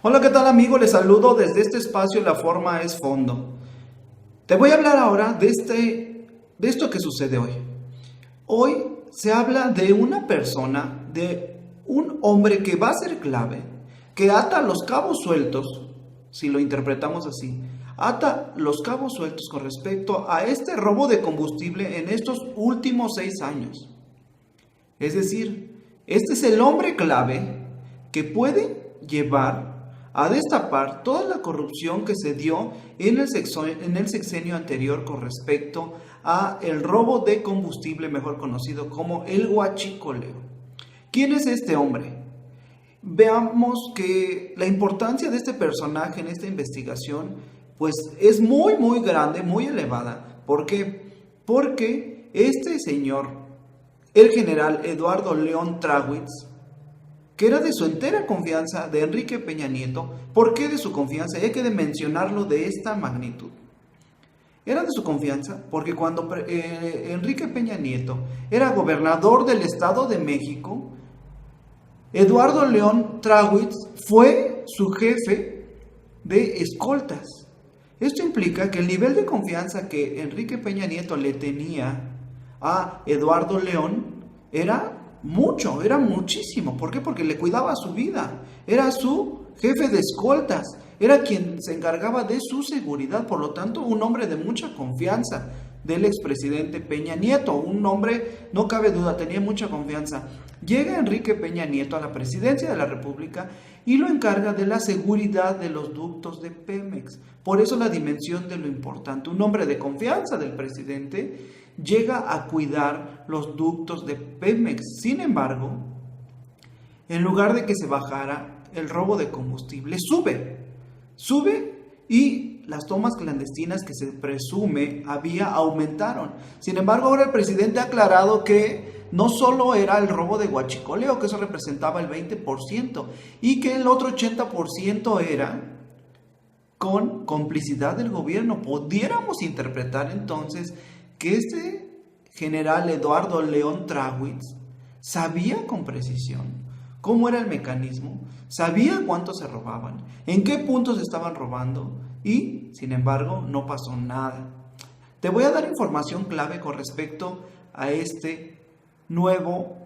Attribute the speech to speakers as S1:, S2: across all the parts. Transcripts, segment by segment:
S1: Hola, ¿qué tal amigo? Les saludo desde este espacio La Forma es Fondo. Te voy a hablar ahora de esto que sucede hoy. Hoy se habla de una persona, de un hombre que va a ser clave, que ata los cabos sueltos, si lo interpretamos así, ata los cabos sueltos con respecto a este robo de combustible en estos últimos 6 años. Es decir, este es el hombre clave que puede llevar a destapar toda la corrupción que se dio en el sexenio anterior con respecto a el robo de combustible, mejor conocido como el huachicoleo. ¿Quién es este hombre? Veamos que la importancia de este personaje en esta investigación pues es muy grande, muy elevada. ¿Por qué? Porque este señor, el general Eduardo León Trawitz, que era de su entera confianza de Enrique Peña Nieto. ¿Por qué de su confianza? Y hay que mencionarlo de esta magnitud. Era de su confianza porque cuando Enrique Peña Nieto era gobernador del Estado de México, Eduardo León Trawitz fue su jefe de escoltas. Esto implica que el nivel de confianza que Enrique Peña Nieto le tenía a Eduardo León era mucho, era muchísimo. ¿Por qué? Porque le cuidaba su vida. Era su jefe de escoltas. Era quien se encargaba de su seguridad. Por lo tanto, un hombre de mucha confianza del expresidente Peña Nieto. Un hombre, no cabe duda, tenía mucha confianza. Llega Enrique Peña Nieto a la presidencia de la República y lo encarga de la seguridad de los ductos de Pemex. Por eso la dimensión de lo importante. Un hombre de confianza del presidente llega a cuidar los ductos de Pemex. Sin embargo, en lugar de que se bajara el robo de combustible, sube y las tomas clandestinas que se presume había aumentaron. Sin embargo, ahora el presidente ha aclarado que no solo era el robo de huachicoleo, que eso representaba el 20%, y que el otro 80% era con complicidad del gobierno. Pudiéramos interpretar entonces que este general Eduardo León Trawitz sabía con precisión cómo era el mecanismo, sabía cuánto se robaban, en qué puntos estaban robando y, sin embargo, no pasó nada. Te voy a dar información clave con respecto a este nuevo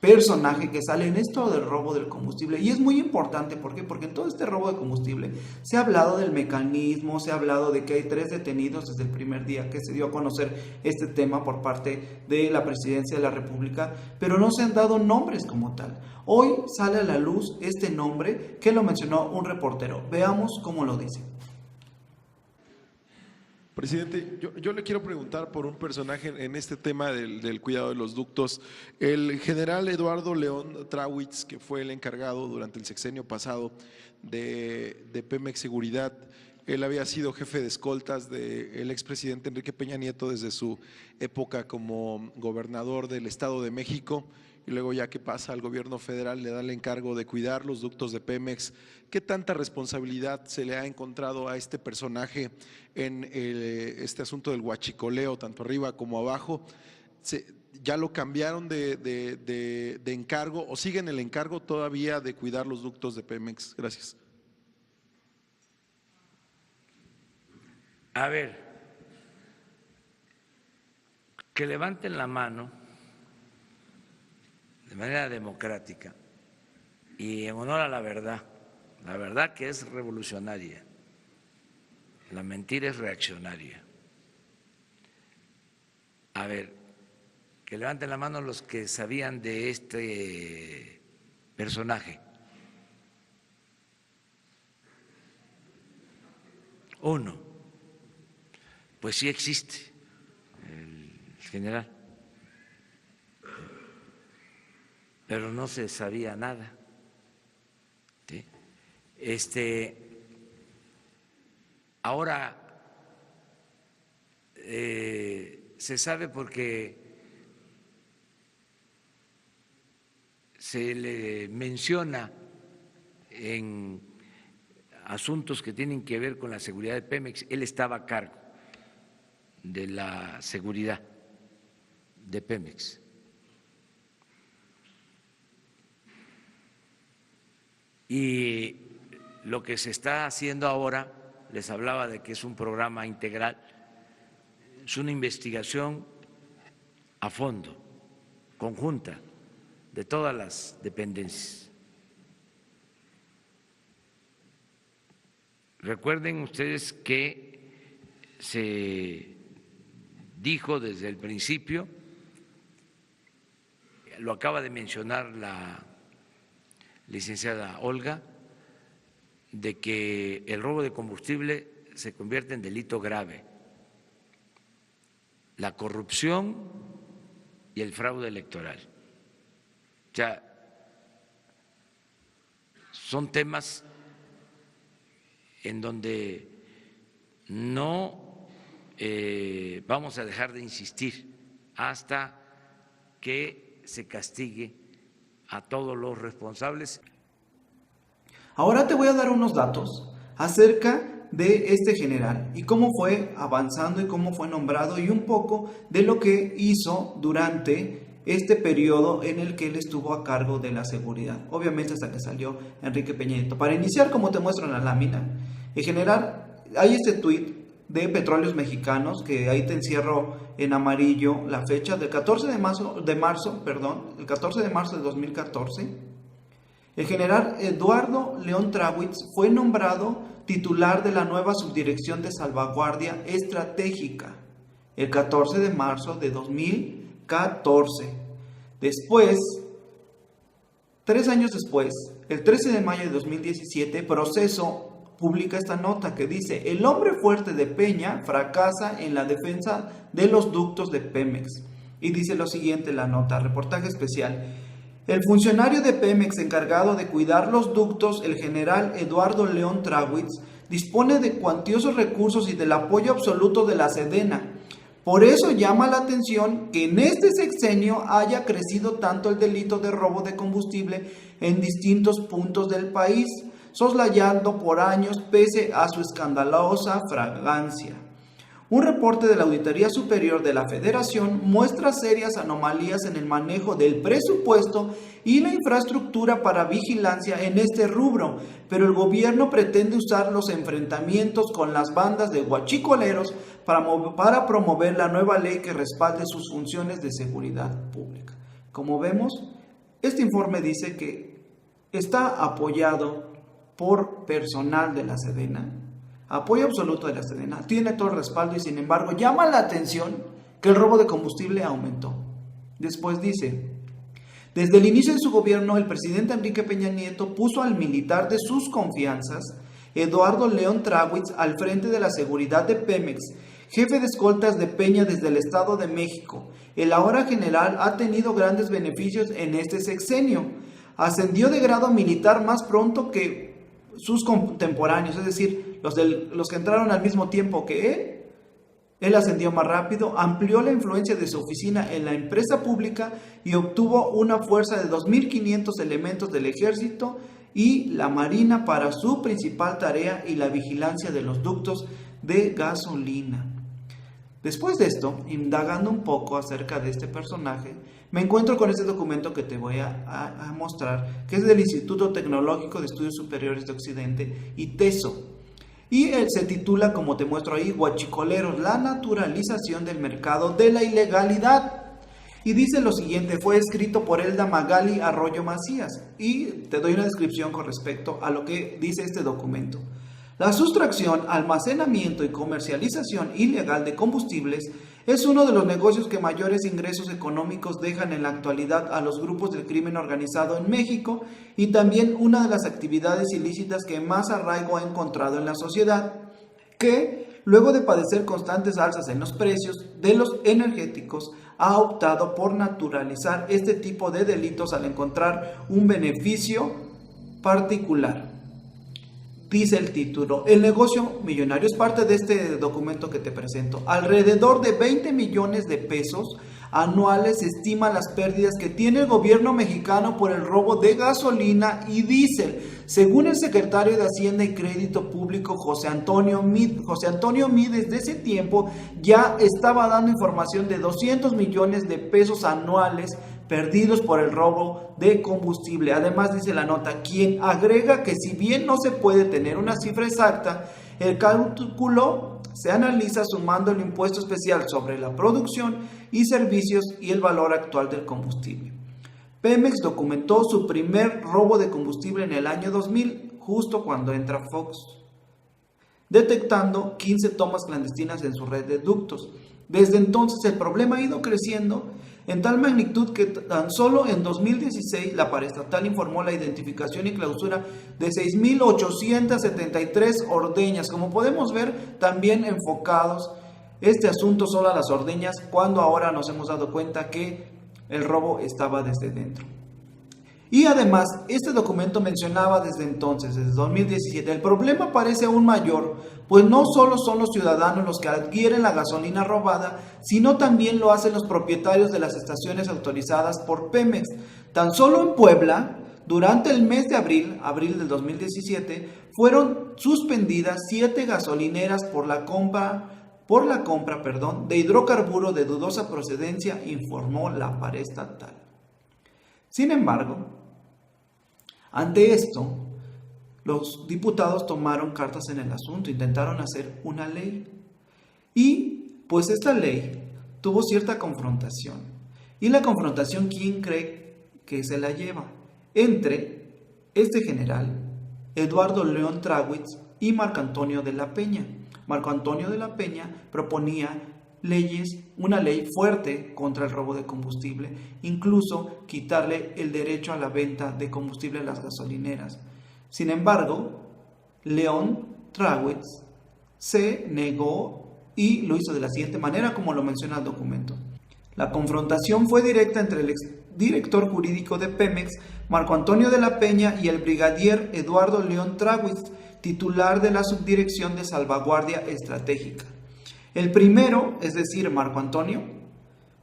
S1: personaje que sale en esto del robo del combustible. Y es muy importante, ¿por qué? Porque en todo este robo de combustible se ha hablado del mecanismo, se ha hablado de que hay 3 detenidos desde el primer día que se dio a conocer este tema por parte de la Presidencia de la República, pero no se han dado nombres como tal. Hoy sale a la luz este nombre que lo mencionó un reportero. Veamos cómo lo dice.
S2: Presidente, yo le quiero preguntar por un personaje en este tema del cuidado de los ductos. El general Eduardo León Trawitz, que fue el encargado durante el sexenio pasado de Pemex Seguridad, él había sido jefe de escoltas del expresidente Enrique Peña Nieto desde su época como gobernador del Estado de México. Y luego ya que pasa al gobierno federal le da el encargo de cuidar los ductos de Pemex. ¿Qué tanta responsabilidad se le ha encontrado a este personaje en este asunto del huachicoleo, tanto arriba como abajo? ¿Ya lo cambiaron de encargo o siguen el encargo todavía de cuidar los ductos de Pemex? Gracias.
S3: A ver, que levanten la mano de manera democrática y en honor a la verdad que es revolucionaria, la mentira es reaccionaria. A ver, que levanten la mano los que sabían de este personaje. Uno, pues sí existe el general, pero no se sabía nada. ¿Sí? Ahora se sabe porque se le menciona en asuntos que tienen que ver con la seguridad de Pemex. Él estaba a cargo de la seguridad de Pemex. Y lo que se está haciendo ahora, les hablaba de que es un programa integral, es una investigación a fondo, conjunta, de todas las dependencias. Recuerden ustedes que se dijo desde el principio, lo acaba de mencionar la licenciada Olga, de que el robo de combustible se convierte en delito grave. La corrupción y el fraude electoral. O sea, son temas en donde no vamos a dejar de insistir hasta que se castigue a todos los responsables.
S1: Ahora te voy a dar unos datos acerca de este general y cómo fue avanzando y cómo fue nombrado y un poco de lo que hizo durante este periodo en el que él estuvo a cargo de la seguridad, obviamente hasta que salió Enrique Peña Nieto. Para iniciar, como te muestro en la lámina, en general hay este tuit de Petróleos Mexicanos, que ahí te encierro en amarillo la fecha del 14 de marzo, el 14 de marzo de 2014. El general Eduardo León Trawitz fue nombrado titular de la nueva Subdirección de Salvaguardia Estratégica el 14 de marzo de 2014. Después, 3 años después, el 13 de mayo de 2017, Proceso publica esta nota que dice: el hombre fuerte de Peña fracasa en la defensa de los ductos de Pemex. Y dice lo siguiente la nota, reportaje especial. El funcionario de Pemex encargado de cuidar los ductos, el general Eduardo León Trawitz, dispone de cuantiosos recursos y del apoyo absoluto de la Sedena. Por eso llama la atención que en este sexenio haya crecido tanto el delito de robo de combustible en distintos puntos del país, soslayando por años pese a su escandalosa fragancia. Un reporte de la Auditoría Superior de la Federación muestra serias anomalías en el manejo del presupuesto y la infraestructura para vigilancia en este rubro, pero el gobierno pretende usar los enfrentamientos con las bandas de huachicoleros para promover la nueva ley que respalde sus funciones de seguridad pública. Como vemos, este informe dice que está apoyado por personal de la Sedena, apoyo absoluto de la Sedena, tiene todo el respaldo y sin embargo llama la atención que el robo de combustible aumentó. Después dice: desde el inicio de su gobierno, el presidente Enrique Peña Nieto puso al militar de sus confianzas, Eduardo León Trawitz, al frente de la seguridad de Pemex, jefe de escoltas de Peña desde el Estado de México. El ahora general ha tenido grandes beneficios en este sexenio. Ascendió de grado militar más pronto que sus contemporáneos, es decir, los que entraron al mismo tiempo que él ascendió más rápido, amplió la influencia de su oficina en la empresa pública y obtuvo una fuerza de 2.500 elementos del ejército y la marina para su principal tarea y la vigilancia de los ductos de gasolina. Después de esto, indagando un poco acerca de este personaje, me encuentro con este documento que te voy a mostrar, que es del Instituto Tecnológico de Estudios Superiores de Occidente, ITESO. Y él se titula, como te muestro ahí, Huachicoleros, la naturalización del mercado de la ilegalidad. Y dice lo siguiente: fue escrito por Elda Magali Arroyo Macías. Y te doy una descripción con respecto a lo que dice este documento. La sustracción, almacenamiento y comercialización ilegal de combustibles es uno de los negocios que mayores ingresos económicos dejan en la actualidad a los grupos del crimen organizado en México y también una de las actividades ilícitas que más arraigo ha encontrado en la sociedad, que, luego de padecer constantes alzas en los precios de los energéticos, ha optado por naturalizar este tipo de delitos al encontrar un beneficio particular. Dice el título: el negocio millonario es parte de este documento que te presento. Alrededor de 20 millones de pesos anuales se estiman las pérdidas que tiene el gobierno mexicano por el robo de gasolina y diésel. Según el secretario de Hacienda y Crédito Público, José Antonio Mid, desde ese tiempo ya estaba dando información de 200 millones de pesos anuales perdidos por el robo de combustible. Además, dice la nota, quien agrega que si bien no se puede tener una cifra exacta, el cálculo se analiza sumando el impuesto especial sobre la producción y servicios y el valor actual del combustible. Pemex documentó su primer robo de combustible en el año 2000, justo cuando entra Fox, detectando 15 tomas clandestinas en su red de ductos. Desde entonces el problema ha ido creciendo en tal magnitud que tan solo en 2016 la paraestatal informó la identificación y clausura de 6.873 ordeñas. Como podemos ver, también enfocados este asunto solo a las ordeñas, cuando ahora nos hemos dado cuenta que el robo estaba desde dentro. Y además, este documento mencionaba desde entonces, desde 2017, el problema parece aún mayor, pues no solo son los ciudadanos los que adquieren la gasolina robada, sino también lo hacen los propietarios de las estaciones autorizadas por Pemex. Tan solo en Puebla, durante el mes de abril del 2017, fueron suspendidas 7 gasolineras por la compra de hidrocarburo de dudosa procedencia, informó la paraestatal. Sin embargo, ante esto, los diputados tomaron cartas en el asunto, intentaron hacer una ley. Y pues esta ley tuvo cierta confrontación. Y la confrontación, ¿quién cree que se la lleva? Entre este general, Eduardo León Trawitz, y Marco Antonio de la Peña. Marco Antonio de la Peña proponía una ley fuerte contra el robo de combustible, incluso quitarle el derecho a la venta de combustible a las gasolineras. Sin embargo, León Trawitz se negó y lo hizo de la siguiente manera, como lo menciona el documento. La confrontación fue directa entre el exdirector jurídico de Pemex, Marco Antonio de la Peña, y el brigadier Eduardo León Trawitz, titular de la Subdirección de Salvaguardia Estratégica. El primero, es decir, Marco Antonio,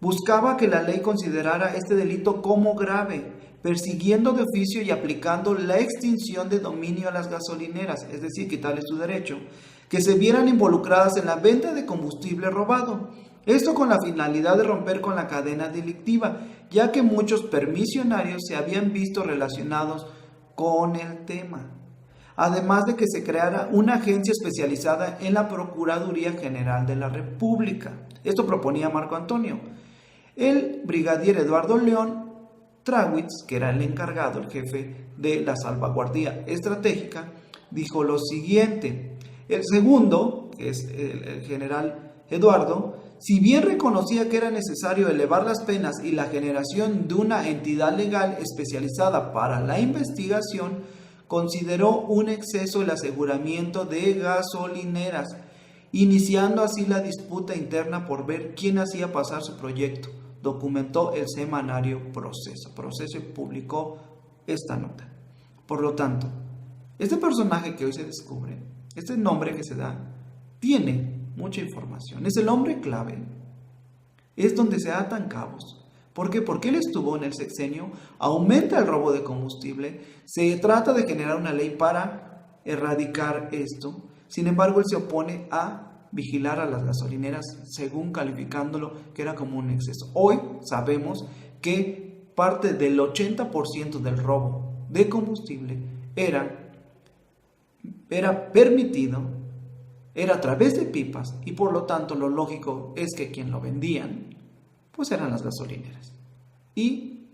S1: buscaba que la ley considerara este delito como grave, persiguiendo de oficio y aplicando la extinción de dominio a las gasolineras, es decir, quitarles su derecho, que se vieran involucradas en la venta de combustible robado. Esto con la finalidad de romper con la cadena delictiva, ya que muchos permisionarios se habían visto relacionados con el tema. Además de que se creara una agencia especializada en la Procuraduría General de la República. Esto proponía Marco Antonio. El brigadier Eduardo León Trawitz, que era el encargado, el jefe de la salvaguardia estratégica, dijo lo siguiente. El segundo, que es el general Eduardo, si bien reconocía que era necesario elevar las penas y la generación de una entidad legal especializada para la investigación, consideró un exceso el aseguramiento de gasolineras, iniciando así la disputa interna por ver quién hacía pasar su proyecto, documentó el semanario Proceso. Proceso publicó esta nota. Por lo tanto, este personaje que hoy se descubre, este nombre que se da, tiene mucha información. Es el hombre clave. Es donde se atan cabos. ¿Por qué? Porque él estuvo en el sexenio, aumenta el robo de combustible, se trata de generar una ley para erradicar esto. Sin embargo, él se opone a vigilar a las gasolineras, según calificándolo que era como un exceso. Hoy sabemos que parte del 80% del robo de combustible era permitido, era a través de pipas, y por lo tanto lo lógico es que quien lo vendían pues eran las gasolineras. Y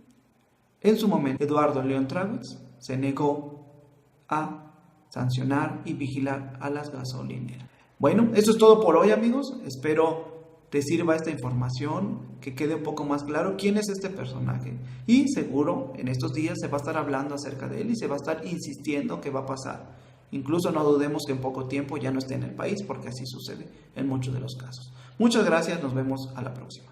S1: en su momento Eduardo León Trawitz se negó a sancionar y vigilar a las gasolineras. Bueno, eso es todo por hoy, amigos. Espero te sirva esta información, que quede un poco más claro quién es este personaje. Y seguro en estos días se va a estar hablando acerca de él y se va a estar insistiendo que va a pasar. Incluso no dudemos que en poco tiempo ya no esté en el país, porque así sucede en muchos de los casos. Muchas gracias, nos vemos a la próxima.